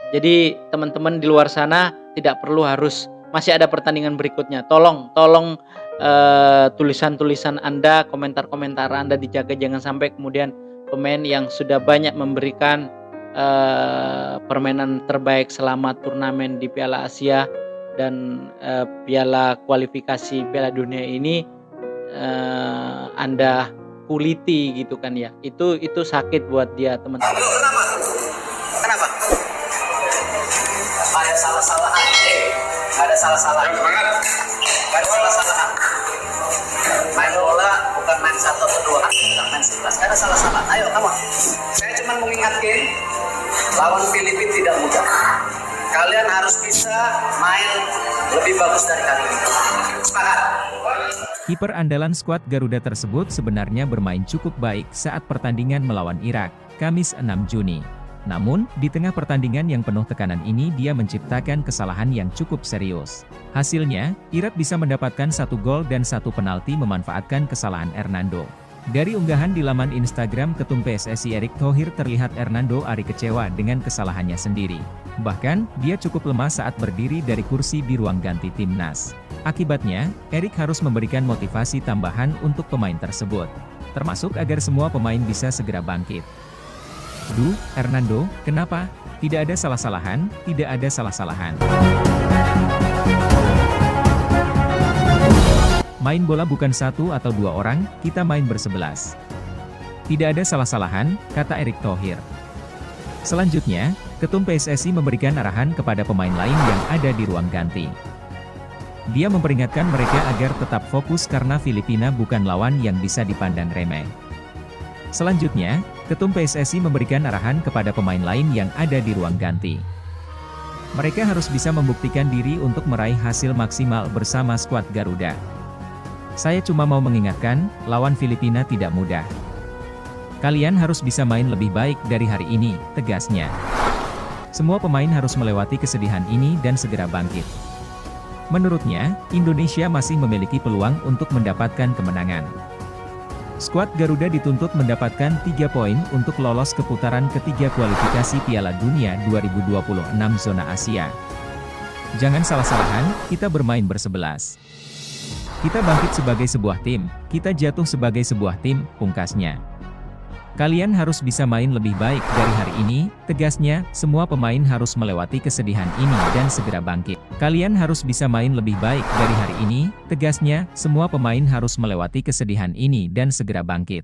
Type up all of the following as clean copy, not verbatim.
Jadi teman-teman di luar sana tidak perlu harus masih ada pertandingan berikutnya. Tolong tulisan-tulisan Anda, komentar-komentar Anda dijaga, jangan sampai kemudian pemain yang sudah banyak memberikan permainan terbaik selama turnamen di Piala Asia dan Piala kualifikasi Piala Dunia ini Anda kuliti gitu kan ya. Itu sakit buat dia, teman-teman. Kenapa? Ada salah-salahan. Ada salah-salahan. Ada salah-salahan. Main bola bukan main 1 atau 2, bukan main 11. Ada salah-salah. Ayo, kamu. Saya cuma mengingatkan lawan Filipina tidak mudah. Kalian harus bisa main lebih bagus dari kali ini. Semangat. Kiper andalan skuad Garuda tersebut sebenarnya bermain cukup baik saat pertandingan melawan Irak, Kamis 6 Juni. Namun, di tengah pertandingan yang penuh tekanan ini dia menciptakan kesalahan yang cukup serius. Hasilnya, Irak bisa mendapatkan 1 gol dan 1 penalti memanfaatkan kesalahan Hernando. Dari unggahan di laman Instagram Ketum PSSI Erick Thohir terlihat Hernando Ari kecewa dengan kesalahannya sendiri. Bahkan, dia cukup lemah saat berdiri dari kursi di ruang ganti timnas. Akibatnya, Erick harus memberikan motivasi tambahan untuk pemain tersebut, termasuk agar semua pemain bisa segera bangkit. Duh, Hernando, kenapa? Tidak ada salah-salahan, tidak ada salah-salahan. Main bola bukan 1 atau 2 orang, kita main bersebelas. Tidak ada salah-salahan, kata Erick Thohir. Selanjutnya, Ketum PSSI memberikan arahan kepada pemain lain yang ada di ruang ganti. Dia memperingatkan mereka agar tetap fokus karena Filipina bukan lawan yang bisa dipandang remeh. Selanjutnya, Ketum PSSI memberikan arahan kepada pemain lain yang ada di ruang ganti. Mereka harus bisa membuktikan diri untuk meraih hasil maksimal bersama skuad Garuda. Saya cuma mau mengingatkan, lawan Filipina tidak mudah. Kalian harus bisa main lebih baik dari hari ini, tegasnya. Semua pemain harus melewati kesedihan ini dan segera bangkit. Menurutnya, Indonesia masih memiliki peluang untuk mendapatkan kemenangan. Skuad Garuda dituntut mendapatkan 3 poin untuk lolos ke putaran ketiga kualifikasi Piala Dunia 2026 zona Asia. Jangan salah-salahan, kita bermain bersebelas. Kita bangkit sebagai sebuah tim, kita jatuh sebagai sebuah tim, pungkasnya. Kalian harus bisa main lebih baik dari hari ini, tegasnya, semua pemain harus melewati kesedihan ini dan segera bangkit. Kalian harus bisa main lebih baik dari hari ini, tegasnya, semua pemain harus melewati kesedihan ini dan segera bangkit.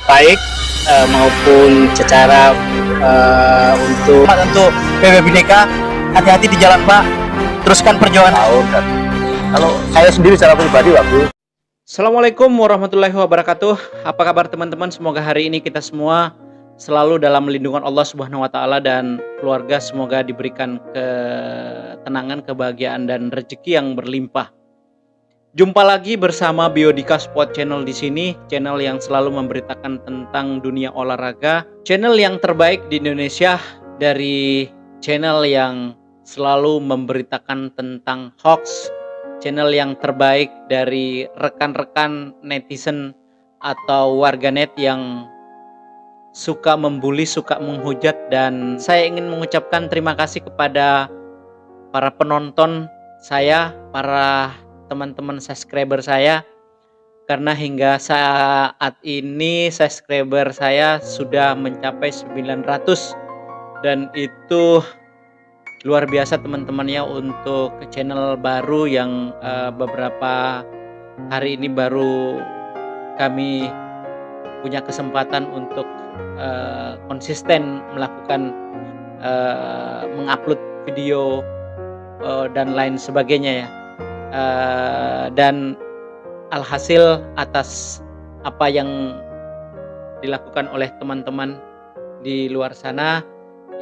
Baik maupun secara untuk PB Bhinneka, hati-hati di jalan Pak, teruskan perjuangan. Kalau saya sendiri secara pribadi bagus. Assalamualaikum warahmatullahi wabarakatuh. Apa kabar teman-teman? Semoga hari ini kita semua selalu dalam lindungan Allah Subhanahu wa taala dan keluarga semoga diberikan ketenangan, kebahagiaan dan rezeki yang berlimpah. Jumpa lagi bersama Biodika Sport Channel di sini, channel yang selalu memberitakan tentang dunia olahraga, channel yang terbaik di Indonesia dari channel yang selalu memberitakan tentang hoax, channel yang terbaik dari rekan-rekan netizen atau warganet yang suka membuli, suka menghujat, dan saya ingin mengucapkan terima kasih kepada para penonton saya, para teman-teman subscriber saya, karena hingga saat ini subscriber saya sudah mencapai 900 dan itu luar biasa teman-temannya untuk channel baru yang beberapa hari ini baru kami punya kesempatan untuk konsisten melakukan mengupload video dan lain sebagainya ya. Dan alhasil atas apa yang dilakukan oleh teman-teman di luar sana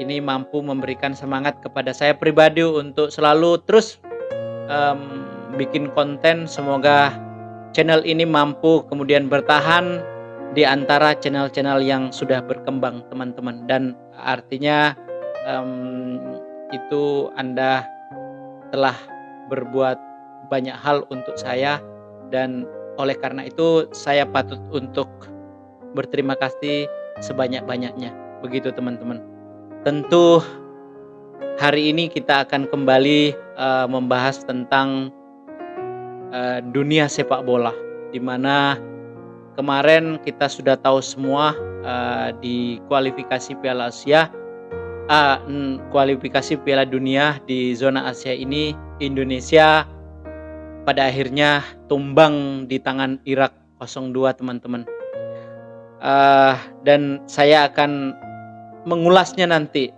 ini mampu memberikan semangat kepada saya pribadi untuk selalu terus bikin konten. Semoga channel ini mampu kemudian bertahan di antara channel-channel yang sudah berkembang teman-teman, dan artinya itu Anda telah berbuat banyak hal untuk saya, dan oleh karena itu saya patut untuk berterima kasih sebanyak-banyaknya. Begitu teman-teman. Tentu hari ini kita akan kembali membahas tentang dunia sepak bola, di mana kemarin kita sudah tahu semua di kualifikasi Piala Asia, kualifikasi Piala Dunia di zona Asia ini, Indonesia pada akhirnya tumbang di tangan Irak 0-2 teman-teman. Dan saya akan mengulasnya nanti,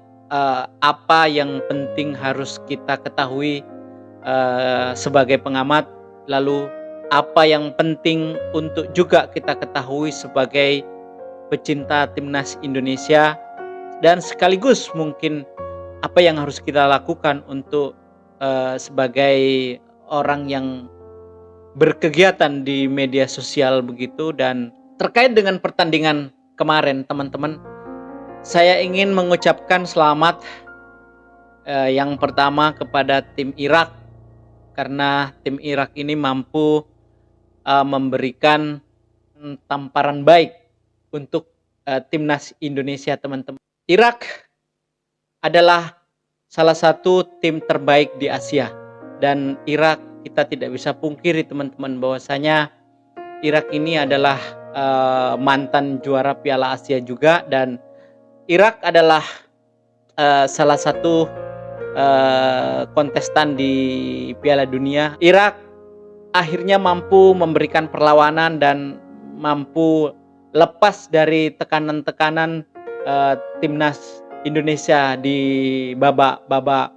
apa yang penting harus kita ketahui sebagai pengamat, lalu apa yang penting untuk juga kita ketahui sebagai pecinta timnas Indonesia, dan sekaligus mungkin apa yang harus kita lakukan untuk sebagai orang yang berkegiatan di media sosial begitu. Dan terkait dengan pertandingan kemarin teman-teman, saya ingin mengucapkan selamat yang pertama kepada tim Irak, karena tim Irak ini mampu memberikan tamparan baik untuk timnas Indonesia teman-teman. Irak adalah salah satu tim terbaik di Asia, dan Irak kita tidak bisa pungkiri teman-teman bahwasanya Irak ini adalah mantan juara Piala Asia juga, dan Irak adalah salah satu kontestan di Piala Dunia. Irak akhirnya mampu memberikan perlawanan dan mampu lepas dari tekanan-tekanan timnas Indonesia di babak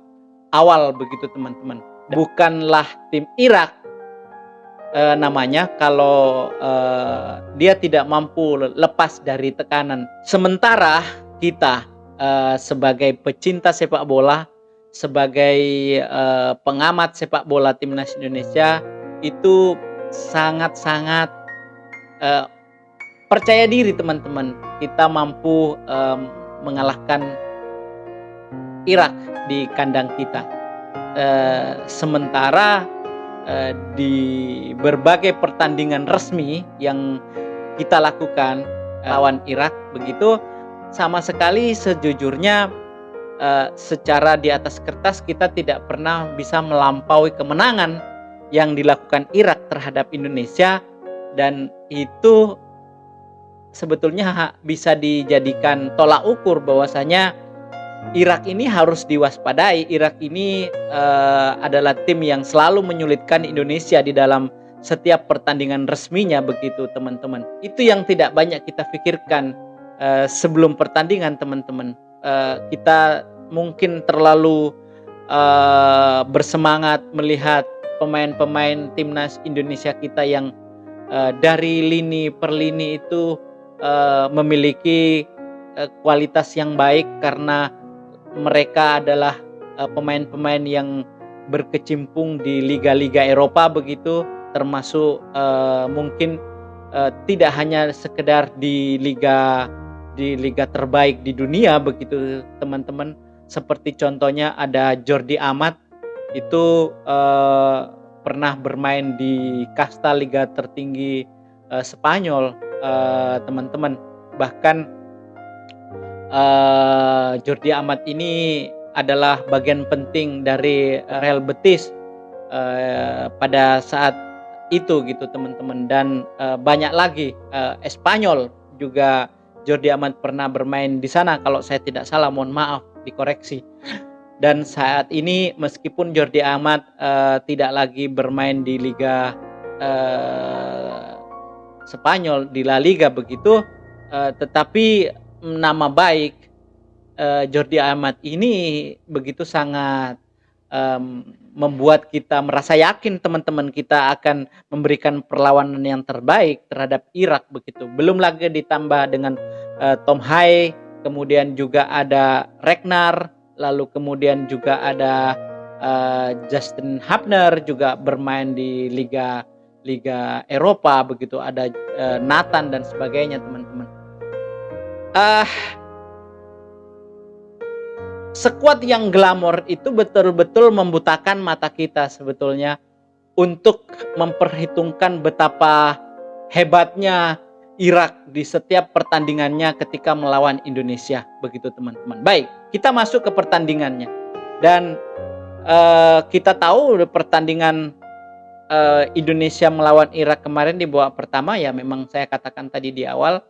awal begitu teman-teman. Bukanlah tim Irak namanya kalau dia tidak mampu lepas dari tekanan. Sementara kita sebagai pecinta sepak bola, sebagai pengamat sepak bola timnas Indonesia, itu sangat-sangat percaya diri teman-teman. Kita mampu mengalahkan Irak di kandang kita. Sementara di berbagai pertandingan resmi yang kita lakukan lawan Irak begitu, sama sekali sejujurnya secara di atas kertas kita tidak pernah bisa melampaui kemenangan yang dilakukan Irak terhadap Indonesia, dan itu sebetulnya bisa dijadikan tolak ukur bahwasanya Irak ini harus diwaspadai. Irak ini adalah tim yang selalu menyulitkan Indonesia di dalam setiap pertandingan resminya begitu teman-teman. Itu yang tidak banyak kita pikirkan sebelum pertandingan teman-teman. Kita mungkin terlalu bersemangat melihat pemain-pemain timnas Indonesia kita yang dari lini per lini itu memiliki kualitas yang baik, karena mereka adalah pemain-pemain yang berkecimpung di liga-liga Eropa begitu, termasuk mungkin tidak hanya sekedar di liga terbaik di dunia begitu teman-teman. Seperti contohnya ada Jordi Amat, itu pernah bermain di kasta liga tertinggi Spanyol teman-teman. Bahkan Jordi Amat ini adalah bagian penting dari Real Betis pada saat itu gitu teman-teman. Dan banyak lagi, Espanyol juga Jordi Amat pernah bermain di sana kalau saya tidak salah, mohon maaf dikoreksi. Dan saat ini meskipun Jordi Amat tidak lagi bermain di Liga Spanyol, di La Liga begitu, tetapi nama baik Jordi Amat ini begitu sangat membuat kita merasa yakin teman-teman kita akan memberikan perlawanan yang terbaik terhadap Irak begitu. Belum lagi ditambah dengan Tom Hai, kemudian juga ada Regnar, lalu kemudian juga ada Justin Hubner juga bermain di liga Eropa begitu, ada Nathan dan sebagainya teman-teman. Skuad yang glamor itu betul-betul membutakan mata kita sebetulnya untuk memperhitungkan betapa hebatnya Irak di setiap pertandingannya ketika melawan Indonesia begitu teman-teman. Baik, kita masuk ke pertandingannya. Dan kita tahu pertandingan Indonesia melawan Irak kemarin di babak pertama ya memang saya katakan tadi di awal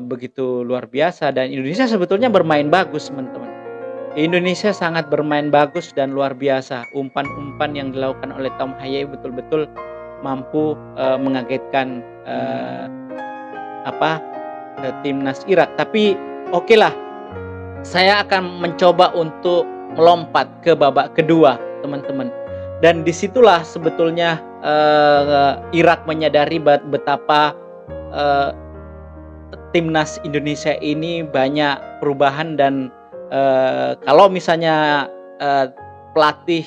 begitu luar biasa, dan Indonesia sebetulnya bermain bagus teman-teman. Indonesia sangat bermain bagus dan luar biasa. Umpan-umpan yang dilakukan oleh Tom Haye betul-betul mampu mengagetkan timnas Irak. Tapi oke lah, saya akan mencoba untuk melompat ke babak kedua teman-teman. Dan disitulah sebetulnya Irak menyadari betapa timnas Indonesia ini banyak perubahan, dan kalau misalnya pelatih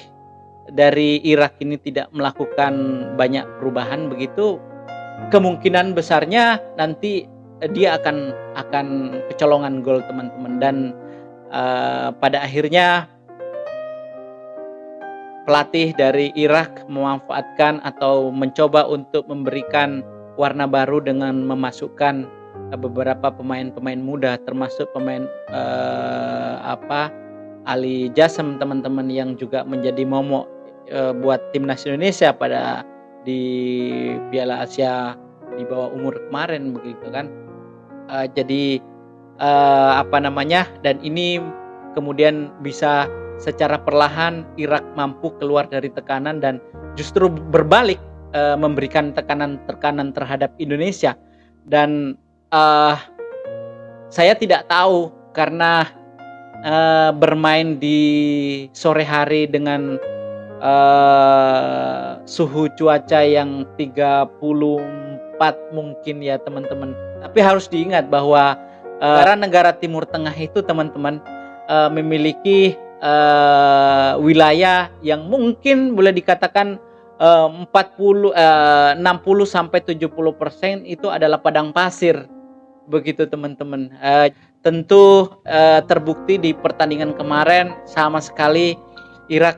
dari Irak ini tidak melakukan banyak perubahan begitu, kemungkinan besarnya nanti dia akan kecolongan gol teman-teman. Dan pada akhirnya pelatih dari Irak memanfaatkan atau mencoba untuk memberikan warna baru dengan memasukkan beberapa pemain-pemain muda, termasuk pemain Ali Jasem teman-teman, yang juga menjadi momok buat timnas Indonesia pada di Piala Asia di bawah umur kemarin begitu kan. Dan ini kemudian bisa secara perlahan Irak mampu keluar dari tekanan dan justru berbalik memberikan tekanan terhadap Indonesia. Dan saya tidak tahu karena bermain di sore hari dengan suhu cuaca yang 34 mungkin ya teman-teman. Tapi harus diingat bahwa negara Timur Tengah itu teman-teman memiliki wilayah yang mungkin boleh dikatakan 60 sampai 70% itu adalah padang pasir begitu teman-teman. Tentu terbukti di pertandingan kemarin sama sekali Irak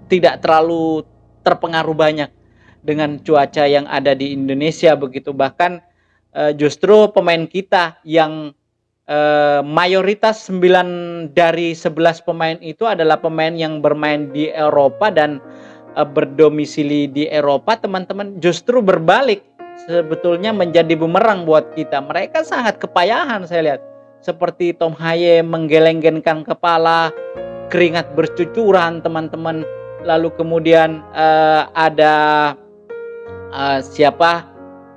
tidak terlalu terpengaruh banyak dengan cuaca yang ada di Indonesia begitu. Bahkan justru pemain kita yang mayoritas 9 dari 11 pemain itu adalah pemain yang bermain di Eropa dan berdomisili di Eropa teman-teman, justru berbalik sebetulnya menjadi bumerang buat kita. Mereka sangat kepayahan saya lihat, seperti Tom Haye menggeleng-gelengkan kepala, keringat bercucuran teman-teman. Lalu kemudian ada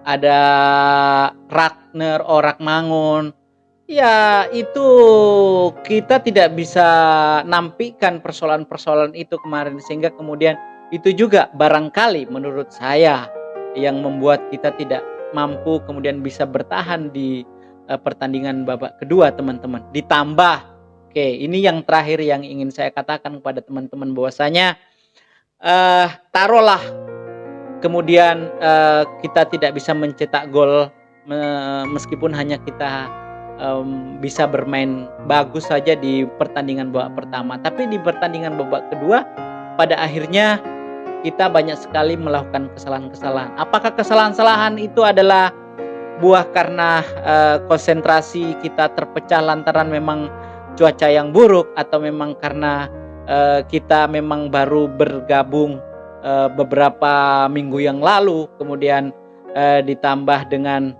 ada Ragnar Orakmangun. Ya itu kita tidak bisa nampikan persoalan-persoalan itu kemarin, sehingga kemudian itu juga barangkali menurut saya yang membuat kita tidak mampu kemudian bisa bertahan di pertandingan babak kedua teman-teman. Ditambah, ini yang terakhir yang ingin saya katakan kepada teman-teman bahwasanya taruhlah kemudian kita tidak bisa mencetak gol meskipun hanya kita bisa bermain bagus saja di pertandingan babak pertama, tapi di pertandingan babak kedua pada akhirnya kita banyak sekali melakukan kesalahan-kesalahan. Apakah kesalahan-kesalahan itu adalah buah karena konsentrasi kita terpecah lantaran memang cuaca yang buruk, atau memang karena kita memang baru bergabung beberapa minggu yang lalu, kemudian ditambah dengan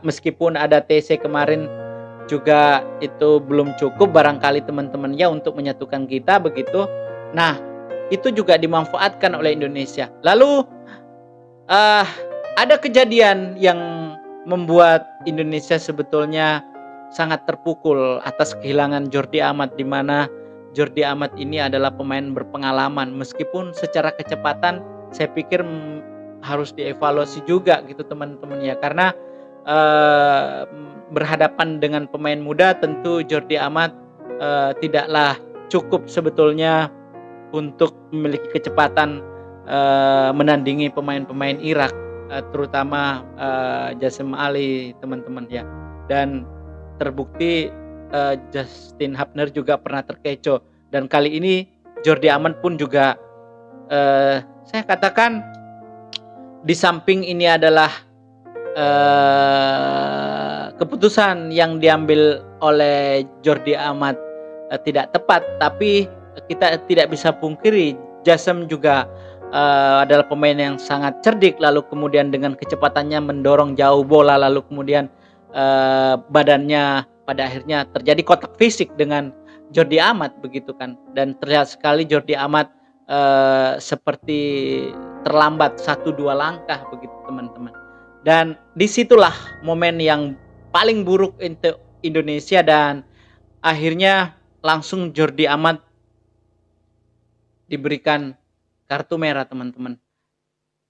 meskipun ada TC kemarin juga itu belum cukup barangkali teman-teman ya untuk menyatukan kita begitu. Nah itu juga dimanfaatkan oleh Indonesia. Lalu ada kejadian yang membuat Indonesia sebetulnya sangat terpukul atas kehilangan Jordi Amat, di mana Jordi Amat ini adalah pemain berpengalaman, meskipun secara kecepatan saya pikir harus dievaluasi juga gitu teman-teman ya, karena berhadapan dengan pemain muda tentu Jordi Amat tidaklah cukup sebetulnya untuk memiliki kecepatan menandingi pemain-pemain Irak, terutama Jasem Ali teman-teman ya. Dan terbukti Justin Hubner juga pernah terkecoh, dan kali ini Jordi Amat pun juga saya katakan di samping ini adalah keputusan yang diambil oleh Jordi Amat tidak tepat, tapi kita tidak bisa pungkiri Jasem juga adalah pemain yang sangat cerdik, lalu kemudian dengan kecepatannya mendorong jauh bola, lalu kemudian badannya pada akhirnya terjadi kontak fisik dengan Jordi Amat begitu kan, dan terlihat sekali Jordi Amat seperti terlambat 1-2 langkah begitu teman-teman. Dan disitulah momen yang paling buruk untuk Indonesia, dan akhirnya langsung Jordi Amat diberikan kartu merah teman-teman.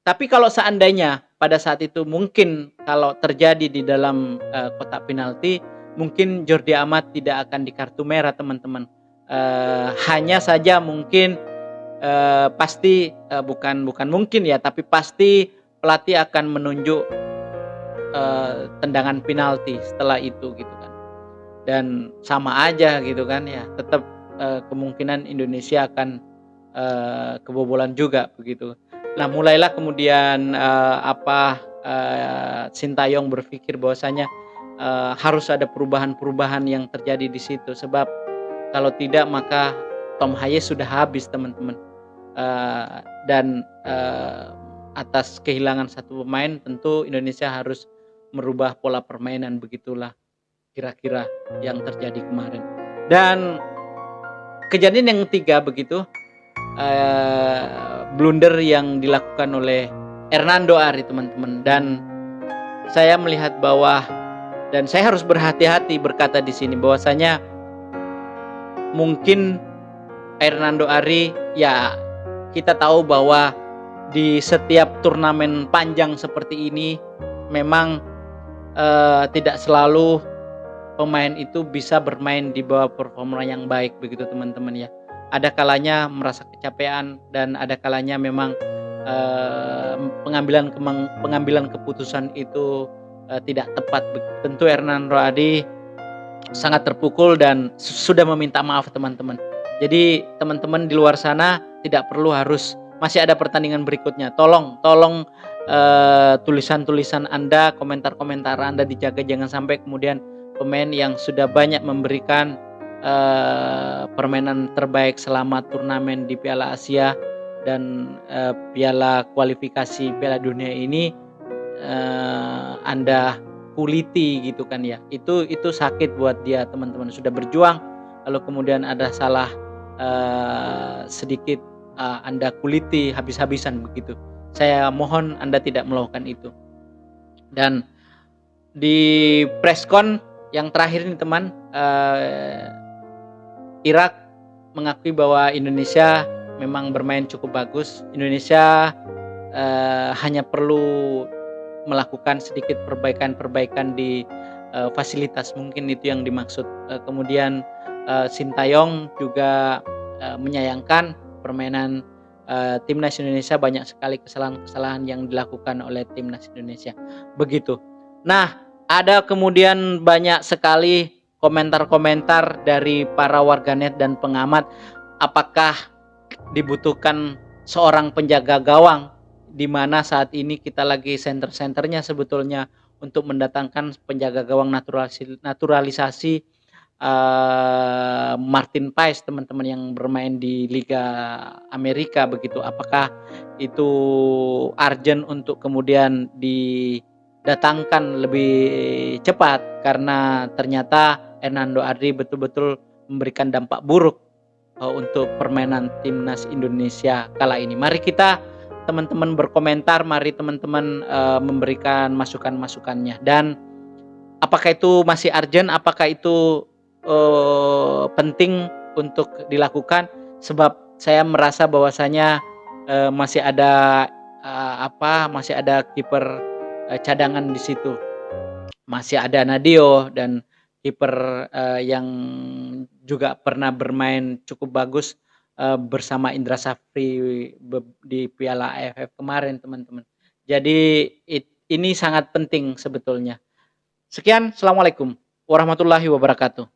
Tapi kalau seandainya pada saat itu mungkin kalau terjadi di dalam kotak penalti, mungkin Jordi Amat tidak akan di kartu merah teman-teman. Hanya saja mungkin pasti bukan mungkin ya, tapi pasti pelatih akan menunjuk tendangan penalti setelah itu gitu kan. Dan sama aja gitu kan ya, tetap kemungkinan Indonesia akan kebobolan juga begitu. Nah, mulailah kemudian Sintayong berpikir bahwasanya harus ada perubahan-perubahan yang terjadi di situ, sebab kalau tidak maka Tom Hayes sudah habis teman-teman. Dan atas kehilangan satu pemain tentu Indonesia harus merubah pola permainan, begitulah kira-kira yang terjadi kemarin. Dan kejadian yang ketiga begitu, blunder yang dilakukan oleh Hernando Ari teman-teman, dan saya melihat bahwa, dan saya harus berhati-hati berkata di sini bahwasanya mungkin Hernando Ari, ya kita tahu bahwa di setiap turnamen panjang seperti ini memang tidak selalu pemain itu bisa bermain di bawah performa yang baik begitu teman-teman ya. Ada kalanya merasa kecapean, dan ada kalanya memang pengambilan keputusan itu tidak tepat. Tentu Hernando Ari sangat terpukul dan sudah meminta maaf teman-teman. Jadi teman-teman di luar sana tidak perlu harus masih ada pertandingan berikutnya. Tolong tulisan-tulisan Anda, komentar-komentar Anda dijaga, jangan sampai kemudian pemain yang sudah banyak memberikan permainan terbaik selama turnamen di Piala Asia dan Piala kualifikasi Piala Dunia ini Anda kuliti gitu kan ya. Itu sakit buat dia teman-teman, sudah berjuang lalu kemudian ada salah sedikit Anda kuliti habis-habisan begitu. Saya mohon Anda tidak melakukan itu. Dan di preskon yang terakhir ini teman, Irak mengakui bahwa Indonesia memang bermain cukup bagus. Indonesia hanya perlu melakukan sedikit perbaikan di fasilitas, mungkin itu yang dimaksud. Kemudian Sintayong juga menyayangkan permainan timnas Indonesia, banyak sekali kesalahan-kesalahan yang dilakukan oleh timnas Indonesia. Begitu. Nah, ada kemudian banyak sekali komentar-komentar dari para warganet dan pengamat, apakah dibutuhkan seorang penjaga gawang, di mana saat ini kita lagi center-centernya sebetulnya untuk mendatangkan penjaga gawang naturalisasi Martin Paes teman-teman yang bermain di Liga Amerika begitu. Apakah itu urgent untuk kemudian didatangkan lebih cepat, karena ternyata Hernando Ari betul-betul memberikan dampak buruk untuk permainan timnas Indonesia kala ini. Mari kita teman-teman berkomentar, mari teman-teman memberikan masukan-masukannya, dan apakah itu masih urgent, apakah itu penting untuk dilakukan, sebab saya merasa bahwasanya masih ada kiper cadangan di situ, masih ada Nadio dan kiper yang juga pernah bermain cukup bagus bersama Indra Safri di Piala AFF kemarin teman-teman. Jadi ini sangat penting sebetulnya. Sekian, assalamualaikum warahmatullahi wabarakatuh.